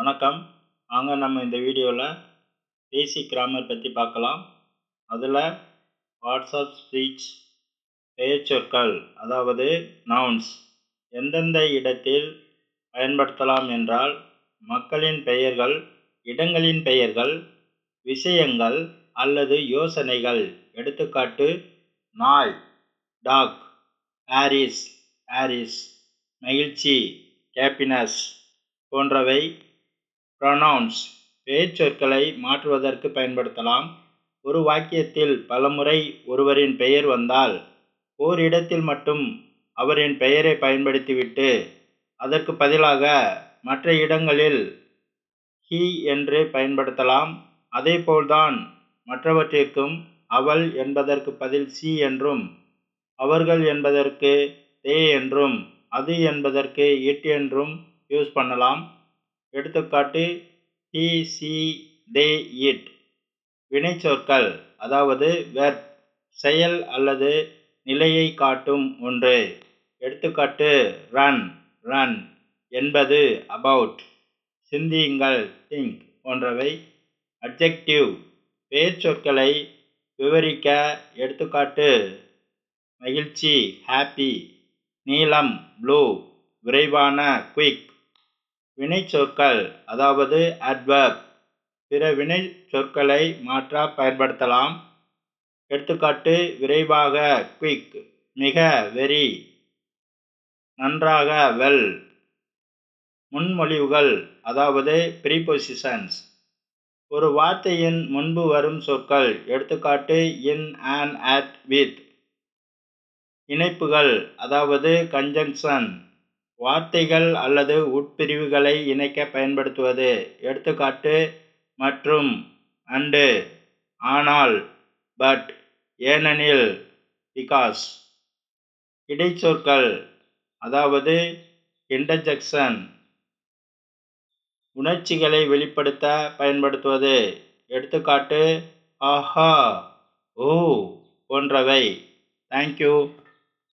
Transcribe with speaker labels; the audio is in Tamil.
Speaker 1: வணக்கம். வாங்க நம்ம இந்த வீடியோவில் பேசிக் கிராமர் பற்றி பார்க்கலாம். அதில் பார்ட்ஸ் ஆஃப் ஸ்பீச், பெயர்ச்சொற்கள் அதாவது நவுன்ஸ் எந்தெந்த இடத்தில் பயன்படுத்தலாம் என்றால் மக்களின் பெயர்கள், இடங்களின் பெயர்கள், விஷயங்கள் அல்லது யோசனைகள். எடுத்துக்காட்டு: நாய், டாக், பாரிஸ், பாரிஸ், மகிழ்ச்சி, ஹேப்பினஸ் போன்றவை. ப்ரொனவுன்ஸ் பெயர்ச்சொற்களை மாற்றுவதற்கு பயன்படுத்தலாம். ஒரு வாக்கியத்தில் பலமுறை ஒருவரின் பெயர் வந்தால் ஓரிடத்தில் மட்டும் அவரின் பெயரை பயன்படுத்திவிட்டு அதற்கு பதிலாக மற்ற இடங்களில் ஹி என்று பயன்படுத்தலாம். அதேபோல்தான் மற்றவற்றிற்கும் அவள் என்பதற்கு பதில் சி என்றும், அவர்கள் என்பதற்கு தே என்றும், அது என்பதற்கு இட் என்றும் யூஸ் பண்ணலாம். எடுத்துக்காட்டு: he, she, they, it. வினைச்சொற்கள் அதாவது வெர்ப், செயல் அல்லது நிலையை காட்டும் ஒன்று. எடுத்துக்காட்டு: ரன், ரன் என்பது அபவுட், சிந்தியுங்கள், திங்க் போன்றவை. அட்ஜெக்டிவ் பெயர்ச்சொற்களை விவரிக்க. எடுத்துக்காட்டு: மகிழ்ச்சி, ஹாப்பி, நீலம், ப்ளூ, விரைவான, குயிக். வினைச்சொற்கள் அதாவது அட்வர்ப் பிற வினைச்சொற்களை மாற்ற பயன்படுத்தலாம். எடுத்துக்காட்டு: விரைவாக, குயிக், மிக, வெரி, நன்றாக, வெல். முன்மொழிவுகள் அதாவது ப்ரீபொசிஷன்ஸ் ஒரு வார்த்தையின் முன்பு வரும் சொற்கள். எடுத்துக்காட்டு: இன், ஆன், அட், வித். இணைப்புகள் அதாவது கன்ஜங்ஷன் வார்த்தைகள் அல்லது உட்பிரிவுகளை இணைக்க பயன்படுத்துவது. எடுத்துக்காட்டு: மற்றும், அண்டு, ஆனால், பட், ஏனெனில், பிகாஸ். இடைச்சொற்கள் அதாவது இன்டர்ஜெக்ஷன் உணர்ச்சிகளை வெளிப்படுத்த பயன்படுத்துவது. எடுத்துக்காட்டு: ஆஹா, ஓ போன்றவை. தேங்க்யூ.